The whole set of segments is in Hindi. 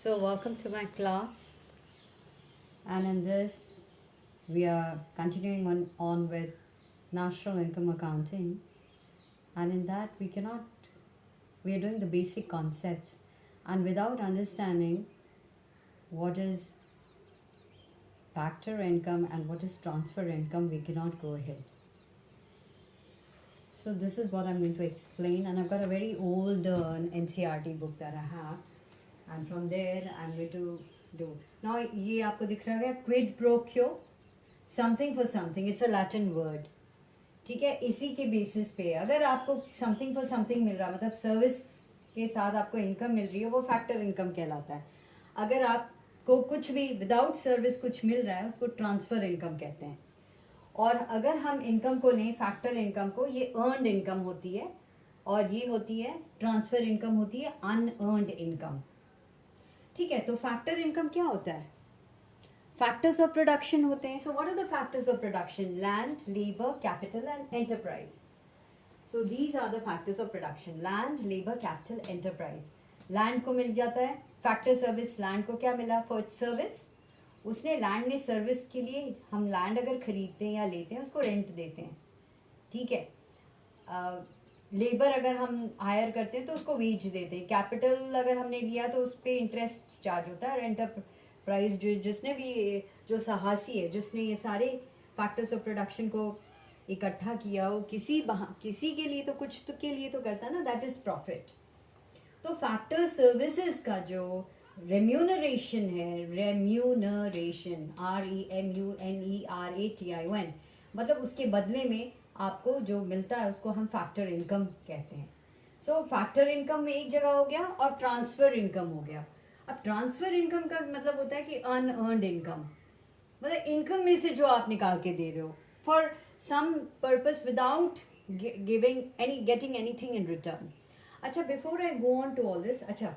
So, welcome to my class, and in this, we are continuing on with national income accounting, and in that, we are doing the basic concepts, and without understanding what is factor income and what is transfer income, we cannot go ahead. So, this is what I'm going to explain, and I've got a very old NCRT book that I have, and from there, I'm going to do. Now, ये आपको दिख रहा है quid pro quo, something for something. It's a Latin word. ठीक है, इसी के बेसिस पे अगर आपको समथिंग फॉर समथिंग मिल रहा है, मतलब सर्विस के साथ आपको इनकम मिल रही है, वो फैक्टर इनकम कहलाता है. अगर आपको कुछ भी विदाउट सर्विस कुछ मिल रहा है, उसको ट्रांसफर इनकम कहते हैं. और अगर हम इनकम को लें, फैक्टर इनकम को, ये अर्नड इनकम होती है और ये होती है ट्रांसफर इनकम, होती है अनअर्नड इनकम. ठीक है, तो फैक्टर इनकम क्या होता है? फैक्टर्स ऑफ प्रोडक्शन होते हैं. So what are the factors of production? Land, labour, capital and enterprise. So these are the factors of production: land, labour, capital, enterprise. Land को मिल जाता है फैक्टर सर्विस. लैंड को क्या मिला? For service. उसने लैंड ने सर्विस के लिए, हम लैंड अगर खरीदते हैं या लेते हैं, उसको रेंट देते हैं. ठीक है. लेबर अगर हम हायर करते हैं तो उसको वेज देते हैं. कैपिटल अगर हमने लिया तो उस पर इंटरेस्ट चार्ज होता है. एंटरप्राइज जिसने भी, जो साहसी है, जिसने ये सारे फैक्टर्स ऑफ प्रोडक्शन को इकट्ठा किया, वो किसी के लिए तो कुछ तो के लिए तो करता है ना, दैट इज प्रॉफिट. तो फैक्टर सर्विसेज का जो रेम्यूनरेशन है, रेम्यूनरेशन, REMUNERATION, मतलब उसके बदले में आपको जो मिलता है उसको हम फैक्टर इनकम कहते हैं. सो फैक्टर इनकम में एक जगह हो गया और ट्रांसफर इनकम हो गया. अब ट्रांसफर इनकम का मतलब होता है कि अनअर्नड इनकम, मतलब इनकम में से जो आप निकाल के दे रहे हो for some purpose without getting anything in return. अच्छा, before I go on to all this, अच्छा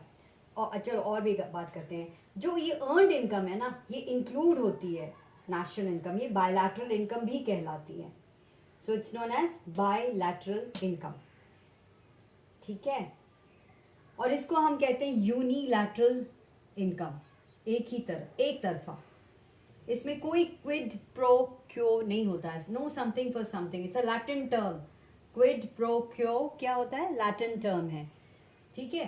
चलो और भी बात करते हैं. जो ये अर्नड इनकम है ना, ये इंक्लूड होती है नेशनल इनकम. ये बायलैटरल इनकम भी कहलाती है. So it's known as bilateral income. ठीक है. और इसको हम कहते हैं यूनिलैटरल इनकम, एक तरफा. इसमें कोई क्विड प्रो क्यो नहीं होता है. Know something for something. It's a Latin term. Quid pro क्यो क्या होता है? लैटिन टर्म है. ठीक है.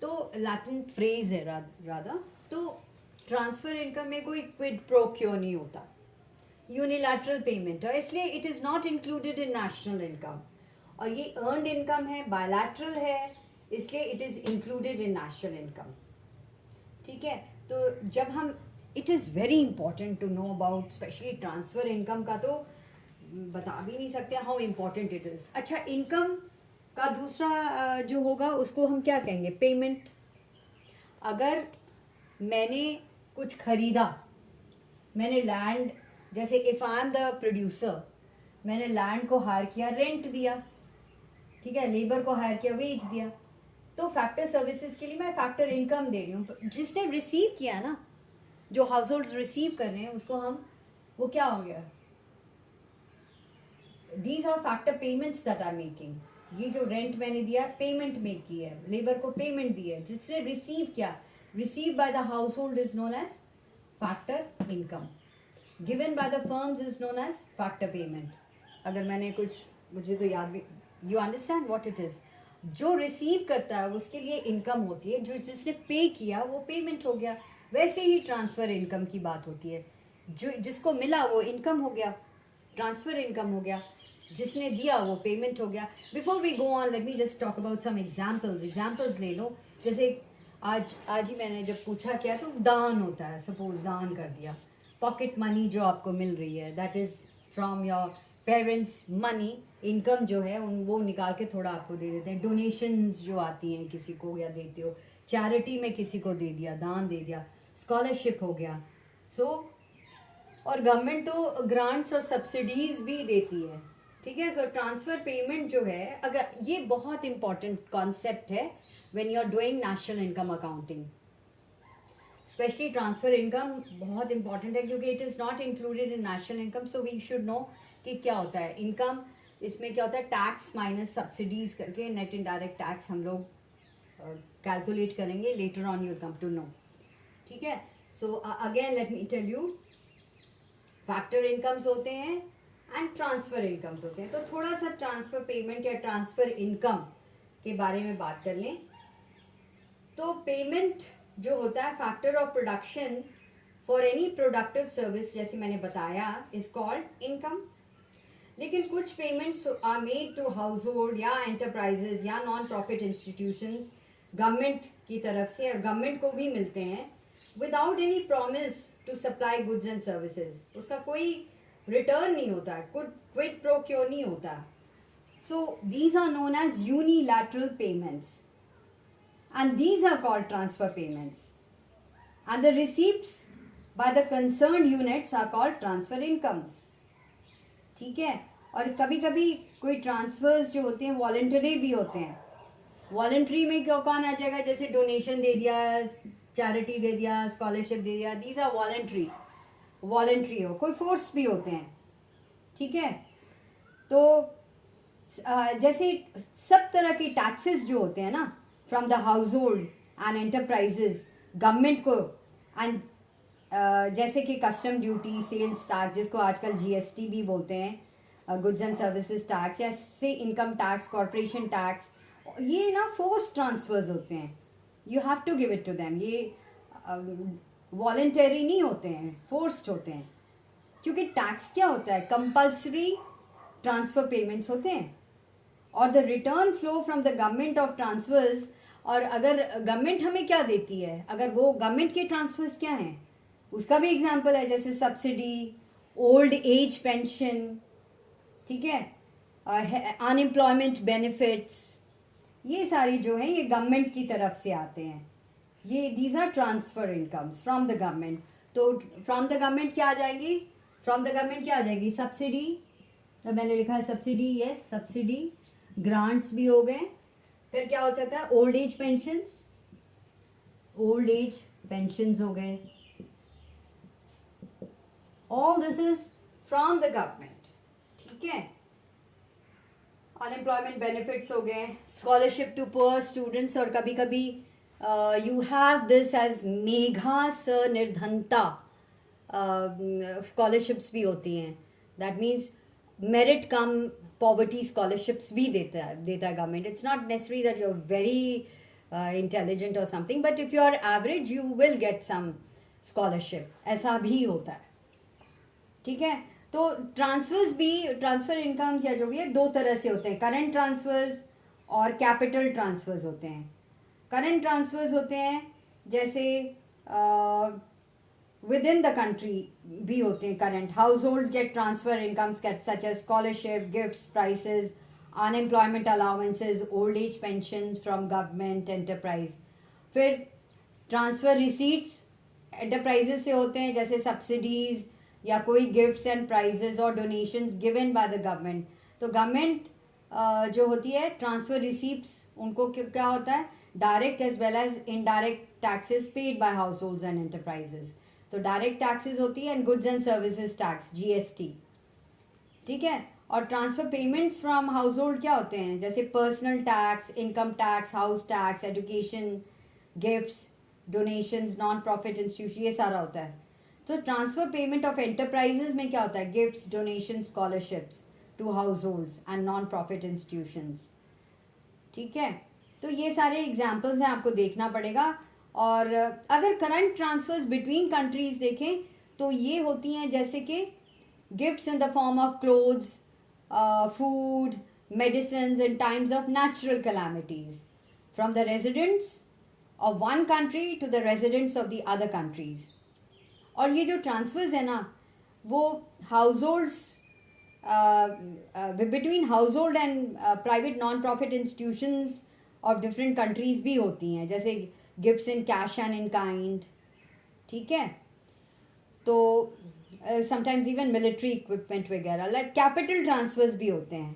तो लैटिन फ्रेज है राधा. तो ट्रांसफर इनकम में कोई क्विड प्रो क्यो नहीं होता. यूनिलैटरल पेमेंट है, इसलिए it is not included in national income. और ये अर्नड इनकम है, बायलैटरल है, इसलिए it is included in national income. ठीक है. तो जब हम, it is very important to know about specially transfer income का, तो बता भी नहीं सकते हाउ इम्पोर्टेंट इट इज़. अच्छा, इनकम का दूसरा जो होगा उसको हम क्या कहेंगे? पेमेंट. अगर मैंने कुछ खरीदा, मैंने लैंड, जैसे if I am the producer, मैंने लैंड को हायर किया, रेंट दिया. ठीक है. लेबर को हायर किया, वेज दिया. तो फैक्टर सर्विसेज के लिए मैं फैक्टर इनकम दे रही हूँ. जिसने रिसीव किया ना, जो हाउस होल्ड रिसीव कर रहे हैं, उसको हम, वो क्या हो गया? These are factor payments that are making. ये जो रेंट मैंने दिया, पेमेंट मेक की है, लेबर को पेमेंट दी है, जिसने रिसीव किया, receive by the house hold is known age factor income. Given by the firms is known age factor payment. अगर मैंने कुछ, मुझे तो याद भी, you understand what it is. जो रिसीव करता है उसके लिए इनकम होती है, जो जिसने पे किया वो पेमेंट हो गया. वैसे ही ट्रांसफर इनकम की बात होती है. जो जिसको मिला वो इनकम हो गया, ट्रांसफर इनकम हो गया. जिसने दिया वो पेमेंट हो गया. Before we go on, let me just talk about some examples ले लो. जैसे आज ही मैंने जब पूछा क्या, तो दान होता है. सपोज दान कर दिया. पॉकेट मनी जो आपको मिल रही है, that is from your parents money. Income जो है वो निकाल के थोड़ा आपको दे देते हैं. डोनेशंस जो आती हैं किसी को, या देते हो चैरिटी में, किसी को दे दिया, दान दे दिया, स्कॉलरशिप हो गया. सो और गवर्नमेंट तो ग्रांट्स और सब्सिडीज भी देती है. ठीक है. सो ट्रांसफर पेमेंट जो है, अगर ये बहुत इंपॉर्टेंट कॉन्सेप्ट है when you are doing national income accounting. Specially transfer income बहुत इंपॉर्टेंट है, क्योंकि it is not included in national income. So we should know कि क्या होता है इनकम. इसमें क्या होता है? टैक्स माइनस सब्सिडीज करके नेट इनडायरेक्ट टैक्स हम लोग कैलकुलेट करेंगे. Later on you come to know. ठीक है. So again let me tell you, factor incomes होते हैं एंड ट्रांसफर इनकम्स होते हैं. तो थोड़ा सा ट्रांसफर पेमेंट या ट्रांसफर इनकम के बारे में बात कर लें. तो पेमेंट जो होता है factor of production for any productive service, जैसे मैंने बताया, इज कॉल्ड इनकम. लेकिन कुछ payments are made to household या एंटरप्राइजेज या नॉन प्रॉफिट इंस्टीट्यूशंस गवर्नमेंट की तरफ से, और गवर्नमेंट को भी मिलते हैं, without any promise to supply goods and services. उसका कोई रिटर्न नहीं होता है, क्विड प्रो क्यो नहीं होता. So these are known as unilateral payments and these are called transfer payments, and the receipts by the concerned units are called transfer incomes. ठीक है. और कभी कभी कोई ट्रांसफर्स जो होते हैं वॉलंटरी भी होते हैं. वॉलंटरी में क्या कौन आ जाएगा, जैसे डोनेशन दे दिया, चैरिटी दे दिया, स्कॉलरशिप दे दिया, दीज आर वॉलंटरी हो. कोई फोर्स भी होते हैं. ठीक है. तो जैसे सब तरह के टैक्सेस जो होते हैं ना, from the house hold and enterprises government को, एंड जैसे कि कस्टम ड्यूटी, सेल्स टैक्स, जिसको आजकल जीएसटी भी बोलते हैं, गुड्स एंड सर्विसेज टैक्स, या से इनकम टैक्स, कॉर्पोरेशन टैक्स, ये ना फोर्स ट्रांसफर्स होते हैं. You have to give it to them. ये वॉलंटरी नहीं होते हैं, फोर्स्ड होते हैं. क्योंकि टैक्स क्या होता है, कंपल्सरी ट्रांसफर पेमेंट्स होते हैं, और the return flow from the government of transfers. और अगर गवर्नमेंट हमें क्या देती है, अगर वो गवर्नमेंट के ट्रांसफर्स क्या हैं, उसका भी एग्जांपल है, जैसे सब्सिडी, ओल्ड एज पेंशन, ठीक है, अनएम्प्लॉयमेंट बेनिफिट्स, ये सारी जो है ये गवर्नमेंट की तरफ से आते हैं. ये these are transfer incomes from the government. तो फ्रॉम द गवर्नमेंट क्या आ जाएगी, फ्रॉम द गवर्नमेंट क्या आ जाएगी, सब्सिडी. तो मैंने लिखा है सब्सिडी, यस सब्सिडी, ग्रांट्स भी हो गए. फिर क्या हो सकता है, ओल्ड एज पेंशंस हो गए. All this is from the government. ठीक है. अनएम्प्लॉयमेंट बेनिफिट्स हो गए, स्कॉलरशिप टू पुअर स्टूडेंट्स, और कभी कभी यू हैव दिस एज मेघा सनिर्धनता स्कॉलरशिप्स भी होती हैं. That means merit cum poverty scholarships भी देता है government. It's not necessary that you are very intelligent और something, but if you are average you will get some scholarship. ऐसा भी होता है. ठीक है. तो ट्रांसफर इनकम्स या जो भी है दो तरह से होते हैं, करंट ट्रांसफर्स और कैपिटल ट्रांसफर्स होते हैं. करंट ट्रांसफर्स होते हैं जैसे विद इन द कंट्री भी होते हैं. Current household get transfer incomes such as scholarship, gifts, prizes, unemployment allowances, old age pension from government enterprise. फिर ट्रांसफर रिसीट्स एंटरप्राइजेस से होते हैं, जैसे सब्सिडीज या कोई गिफ्ट्स एंड प्राइजेस और donations given by the government. तो गवर्नमेंट जो होती है ट्रांसफर रिसीप्ट्स, उनको क्या होता है, direct as well as indirect taxes paid by households and enterprises. तो डायरेक्ट टैक्सेस होती है and goods and services tax, GST. ठीक है. और transfer payments from house hold क्या होते हैं, जैसे personal tax, income tax, house tax, education, gifts, donations, non profit institution, ये सारा होता है. तो ट्रांसफर पेमेंट ऑफ एंटरप्राइजेज में क्या होता है, gifts, donation, scholarships to households and non profit institutions. ठीक है. तो ये सारे एग्जाम्पल्स हैं, आपको देखना पड़ेगा. और अगर करंट ट्रांसफर्स बिटवीन कंट्रीज देखें तो ये होती हैं जैसे कि gifts in the form of clothes, food, medicine in times of natural calamities from the residents of one country to the residents of the other countries. और ये जो ट्रांसफर्स है ना, वो households between household and private non profit institutions of different countries भी होती हैं, जैसे gifts in cash and in kind. ठीक है. तो समटाइम्स इवन मिलिट्री इक्विपमेंट वगैरह. लाइक कैपिटल ट्रांसफर्स भी होते हैं,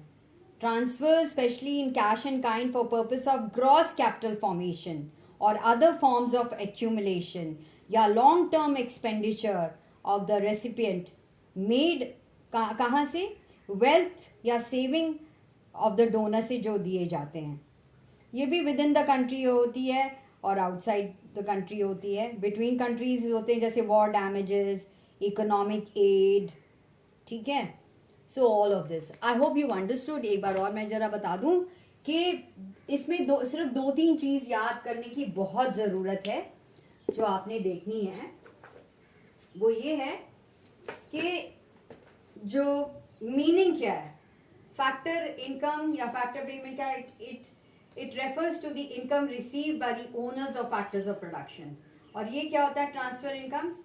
transfers specially in cash and kind for purpose of gross capital formation और अदर फॉर्म्स ऑफ एक्यूमुलेशन या long term expenditure of the recipient made कहाँ से, वेल्थ या सेविंग ऑफ द डोनर से जो दिए जाते हैं. ये भी विद इन द कंट्री होती है. और आउटसाइड द कंट्री होती है, बिटवीन कंट्रीज होते हैं जैसे वॉर डैमेजेस, इकोनॉमिक एड, ठीक है. So all of this I hope you understood. एक बार और मैं जरा बता दूं कि इसमें सिर्फ 2-3 चीज याद करने की बहुत ज़रूरत है जो आपने देखनी है. वो ये है कि जो मीनिंग क्या है फैक्टर इनकम या फैक्टर पेमेंट का. It refers to the income received by the owners of factors of production. और ये क्या होता है transfer incomes.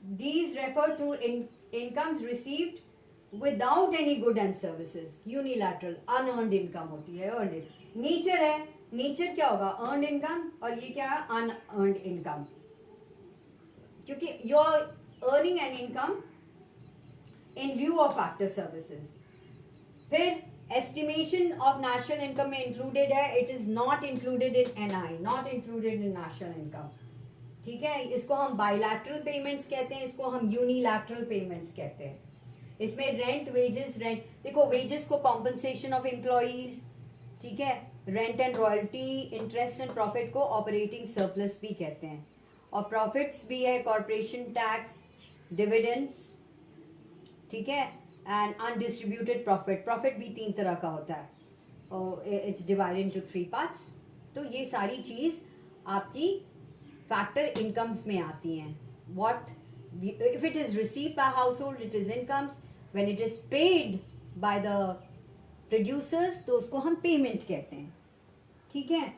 These refer to incomes received without any good and services. Unilateral unearned income होती है. अर्नड नेचर है. नेचर क्या होगा अर्नड इनकम और ये क्या है अनअर्नड इनकम. क्योंकि you are earning an income in lieu of factor services. फिर एस्टिमेशन ऑफ नेशनल इनकम में इंक्लूडेड है. It is not included in NI, not included in national income. ठीक है. इसको हम बायलैटरल पेमेंट्स कहते हैं, इसको हम यूनिलैटरल पेमेंट्स कहते हैं. इसमें रेंट, वेजेस, रेंट देखो वेजेस को कॉम्पनसेशन ऑफ एम्प्लॉइज, ठीक है. Rent and royalty, interest and profit को ऑपरेटिंग सरप्लस भी कहते हैं. और प्रॉफिट्स भी है कॉर्पोरेशन टैक्स, डिविडेंड्स, ठीक है. And undistributed profit. प्रॉफिट भी 3 तरह का होता है. It's divided into 3 parts. तो ये सारी चीज आपकी फैक्टर इनकम्स में आती हैं. What if it is received by household it is incomes. when it is paid by the producers तो उसको हम payment कहते हैं. ठीक है.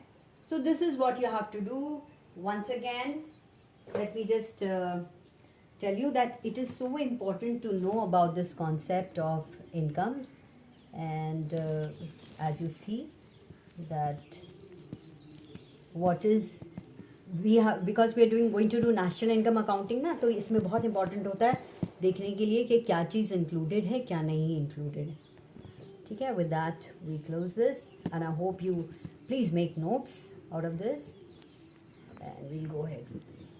so this is what you have to do. once again let me just tell you that it is so important to know about this concept of incomes. And as you see that what is we have because we are going to do national income accounting ना, तो इसमें बहुत important होता है देखने के लिए कि क्या चीज़ included है क्या नहीं included है. ठीक है. with that we close this and I hope you please make notes out of this and we'll go ahead with